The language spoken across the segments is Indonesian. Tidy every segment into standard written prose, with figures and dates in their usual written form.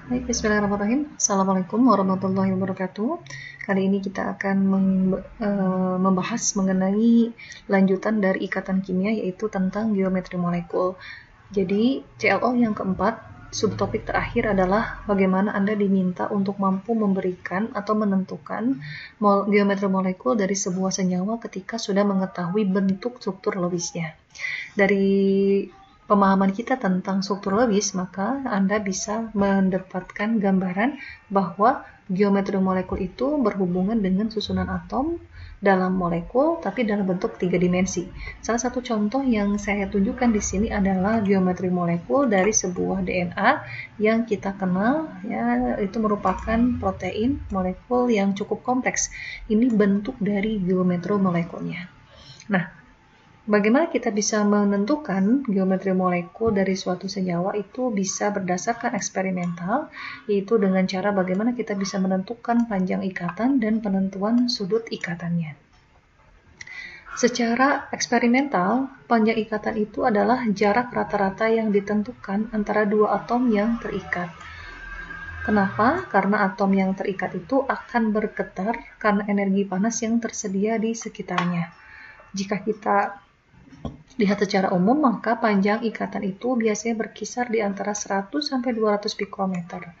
Baik, bismillahirrahmanirrahim. Assalamualaikum warahmatullahi wabarakatuh. Kali ini kita akan membahas mengenai lanjutan dari ikatan kimia, yaitu tentang geometri molekul. Jadi, CLO yang keempat, subtopik terakhir adalah bagaimana Anda diminta untuk mampu memberikan atau menentukan geometri molekul dari sebuah senyawa ketika sudah mengetahui bentuk struktur Lewisnya. Dari pemahaman kita tentang struktur Lewis, maka Anda bisa mendapatkan gambaran bahwa geometri molekul itu berhubungan dengan susunan atom dalam molekul, tapi dalam bentuk 3 dimensi. Salah satu contoh yang saya tunjukkan di sini adalah geometri molekul dari sebuah DNA yang kita kenal, ya, itu merupakan protein molekul yang cukup kompleks. Ini bentuk dari geometri molekulnya. Nah, bagaimana kita bisa menentukan geometri molekul dari suatu senyawa itu bisa berdasarkan eksperimental, yaitu dengan cara bagaimana kita bisa menentukan panjang ikatan dan penentuan sudut ikatannya. Secara eksperimental, panjang ikatan itu adalah jarak rata-rata yang ditentukan antara dua atom yang terikat. Kenapa? Karena atom yang terikat itu akan bergetar karena energi panas yang tersedia di sekitarnya. Jika kita lihat secara umum, maka panjang ikatan itu biasanya berkisar di antara 100 sampai 200 pikrometer.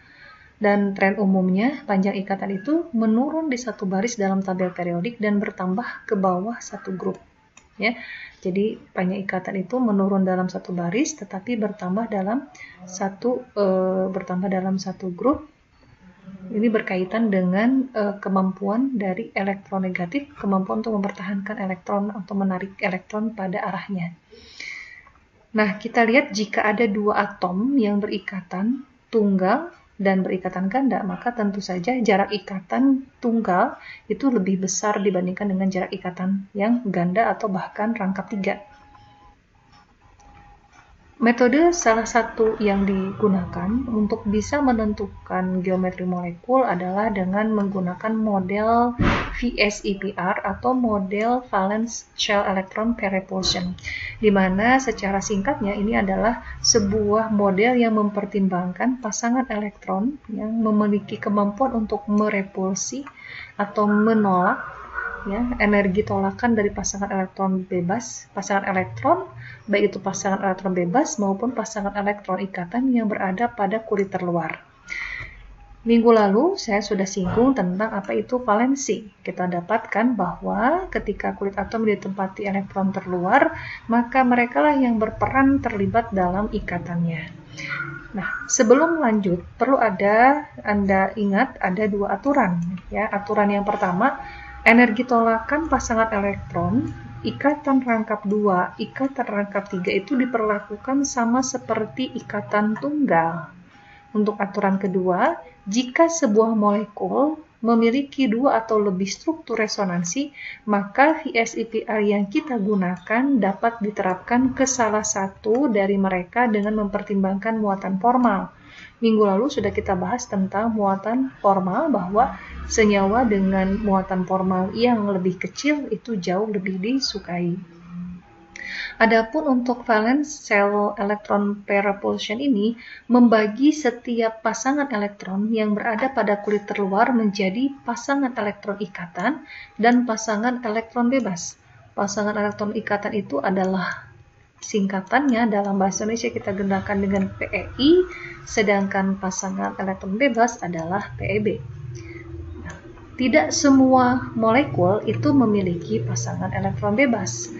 Dan tren umumnya, panjang ikatan itu menurun di satu baris dalam tabel periodik dan bertambah ke bawah satu grup. Ya, jadi panjang ikatan itu menurun dalam satu baris, tetapi bertambah dalam satu grup. Ini berkaitan dengan kemampuan dari elektron negatif, kemampuan untuk mempertahankan elektron atau menarik elektron pada arahnya. Nah, kita lihat jika ada dua atom yang berikatan tunggal dan berikatan ganda, maka tentu saja jarak ikatan tunggal itu lebih besar dibandingkan dengan jarak ikatan yang ganda atau bahkan rangkap 3. Metode salah satu yang digunakan untuk bisa menentukan geometri molekul adalah dengan menggunakan model VSEPR atau model Valence Shell Electron Pair Repulsion, di mana secara singkatnya ini adalah sebuah model yang mempertimbangkan pasangan elektron yang memiliki kemampuan untuk merepulsi atau menolak, ya, energi tolakan dari pasangan elektron bebas, pasangan elektron, baik itu pasangan elektron bebas maupun pasangan elektron ikatan yang berada pada kulit terluar. Minggu lalu saya sudah singgung tentang apa itu valensi. Kita dapatkan bahwa ketika kulit atom ditempati elektron terluar, maka merekalah yang berperan terlibat dalam ikatannya. Nah, sebelum lanjut, perlu Anda ingat ada dua aturan. Ya, aturan yang pertama, energi tolakan pasangan elektron, ikatan rangkap 2, ikatan rangkap 3 itu diperlakukan sama seperti ikatan tunggal. Untuk aturan kedua, jika sebuah molekul memiliki dua atau lebih struktur resonansi, maka VSEPR yang kita gunakan dapat diterapkan ke salah satu dari mereka dengan mempertimbangkan muatan formal. Minggu lalu sudah kita bahas tentang muatan formal, bahwa senyawa dengan muatan formal yang lebih kecil itu jauh lebih disukai. Adapun untuk Valence Shell Electron Pair Repulsion ini membagi setiap pasangan elektron yang berada pada kulit terluar menjadi pasangan elektron ikatan dan pasangan elektron bebas. Pasangan elektron ikatan itu adalah singkatannya dalam bahasa Indonesia kita gunakan dengan PEI, sedangkan pasangan elektron bebas adalah PEB. Nah, tidak semua molekul itu memiliki pasangan elektron bebas.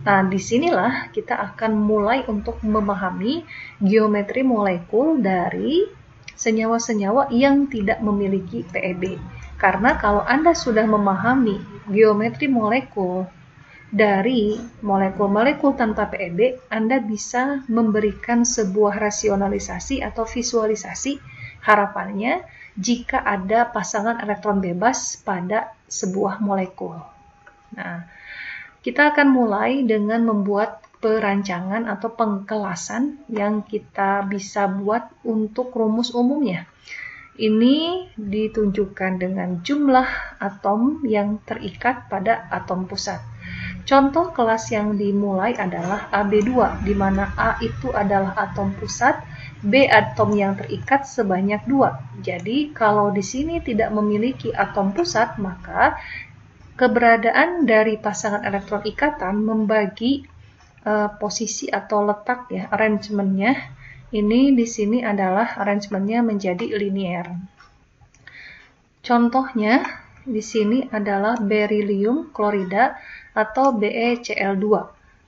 Nah, disinilah kita akan mulai untuk memahami geometri molekul dari senyawa-senyawa yang tidak memiliki PEB. Karena kalau Anda sudah memahami geometri molekul dari molekul-molekul tanpa PEB, Anda bisa memberikan sebuah rasionalisasi atau visualisasi harapannya jika ada pasangan elektron bebas pada sebuah molekul. Nah, kita akan mulai dengan membuat perancangan atau pengkelasan yang kita bisa buat untuk rumus umumnya. Ini ditunjukkan dengan jumlah atom yang terikat pada atom pusat. Contoh kelas yang dimulai adalah AB2, di mana A itu adalah atom pusat B atom yang terikat sebanyak 2. Jadi kalau di sini tidak memiliki atom pusat, maka keberadaan dari pasangan elektron ikatan membagi posisi atau letak ya, arrangementnya. Ini di sini adalah arrangementnya menjadi linear. Contohnya di sini adalah beryllium klorida atau BeCl2.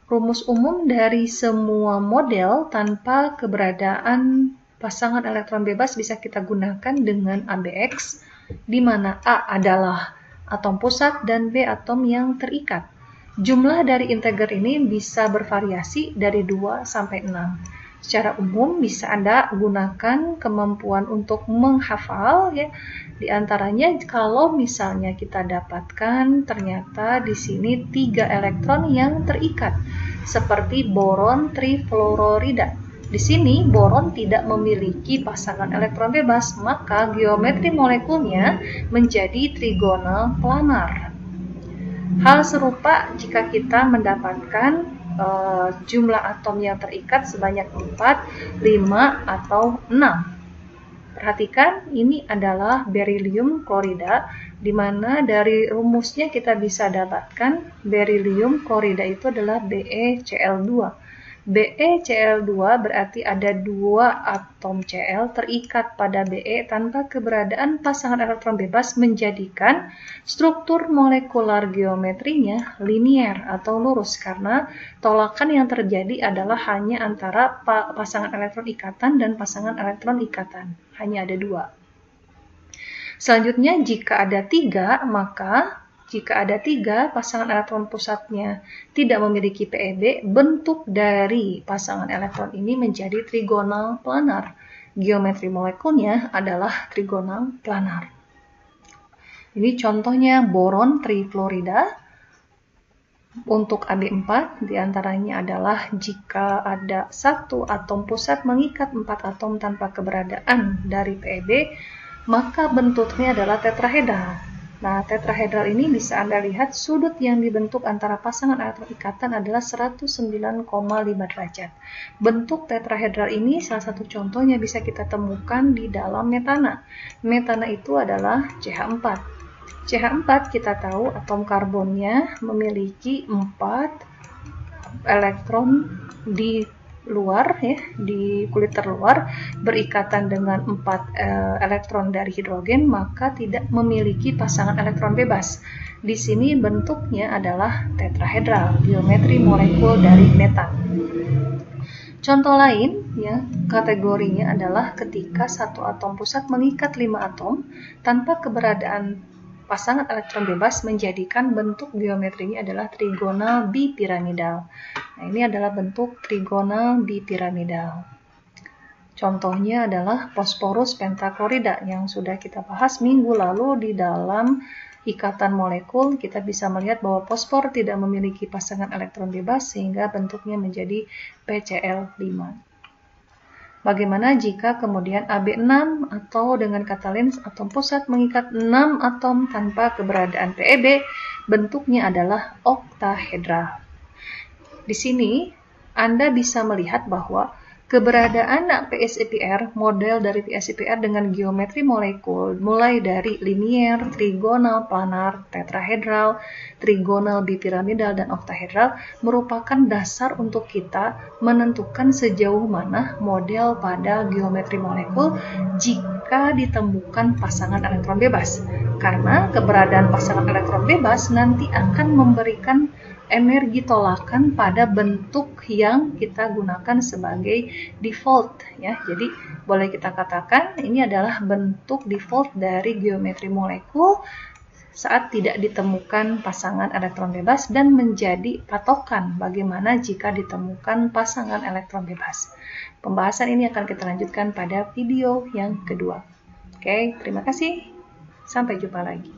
Rumus umum dari semua model tanpa keberadaan pasangan elektron bebas bisa kita gunakan dengan ABX, di mana A adalah atom pusat dan B atom yang terikat. Jumlah dari integer ini bisa bervariasi dari 2 sampai 6. Secara umum bisa Anda gunakan kemampuan untuk menghafal ya. Di antaranya kalau misalnya kita dapatkan ternyata di sini 3 elektron yang terikat seperti boron trifluorida. Di sini boron tidak memiliki pasangan elektron bebas, maka geometri molekulnya menjadi trigonal planar. Hal serupa jika kita mendapatkan jumlah atom yang terikat sebanyak 4, 5, atau 6. Perhatikan, ini adalah beryllium klorida, di mana dari rumusnya kita bisa dapatkan beryllium klorida itu adalah BeCl2. BeCl2 berarti ada 2 atom Cl terikat pada Be tanpa keberadaan pasangan elektron bebas, menjadikan struktur molekular geometrinya linear atau lurus karena tolakan yang terjadi adalah hanya antara pasangan elektron ikatan dan pasangan elektron ikatan. Hanya ada 2. Selanjutnya jika ada 3, maka jika ada 3 pasangan elektron pusatnya tidak memiliki PeB, bentuk dari pasangan elektron ini menjadi trigonal planar. Geometri molekulnya adalah trigonal planar. Ini contohnya boron trifluorida. Untuk AB4 diantaranya adalah jika ada 1 atom pusat mengikat 4 atom tanpa keberadaan dari PeB, maka bentuknya adalah tetrahedral. Nah, tetrahedral ini bisa Anda lihat sudut yang dibentuk antara pasangan elektron ikatan adalah 109,5 derajat. Bentuk tetrahedral ini salah satu contohnya bisa kita temukan di dalam metana. Metana itu adalah CH4. CH4 kita tahu atom karbonnya memiliki 4 elektron di luar ya, di kulit terluar berikatan dengan 4 elektron dari hidrogen, maka tidak memiliki pasangan elektron bebas. Di sini bentuknya adalah tetrahedral, geometri molekul dari metan. Contoh lain ya, kategorinya adalah ketika satu atom pusat mengikat 5 atom tanpa keberadaan pasangan elektron bebas, menjadikan bentuk geometrinya adalah trigonal bipiramidal. Nah, ini adalah bentuk trigonal bipiramidal. Contohnya adalah fosforus pentaklorida yang sudah kita bahas minggu lalu di dalam ikatan molekul. Kita bisa melihat bahwa fosfor tidak memiliki pasangan elektron bebas sehingga bentuknya menjadi PCl5. Bagaimana jika kemudian AB6 atau dengan kata lain atom pusat mengikat 6 atom tanpa keberadaan PeB, bentuknya adalah oktahedral. Di sini Anda bisa melihat bahwa keberadaan PSIPR, model dari PSIPR dengan geometri molekul mulai dari linear, trigonal, planar, tetrahedral, trigonal, bipiramidal, dan oktahedral merupakan dasar untuk kita menentukan sejauh mana model pada geometri molekul jika ditemukan pasangan elektron bebas. Karena keberadaan pasangan elektron bebas nanti akan memberikan energi tolakan pada bentuk yang kita gunakan sebagai default ya. Jadi boleh kita katakan ini adalah bentuk default dari geometri molekul saat tidak ditemukan pasangan elektron bebas dan menjadi patokan bagaimana jika ditemukan pasangan elektron bebas. Pembahasan ini akan kita lanjutkan pada video yang kedua. Oke, terima kasih. Sampai jumpa lagi.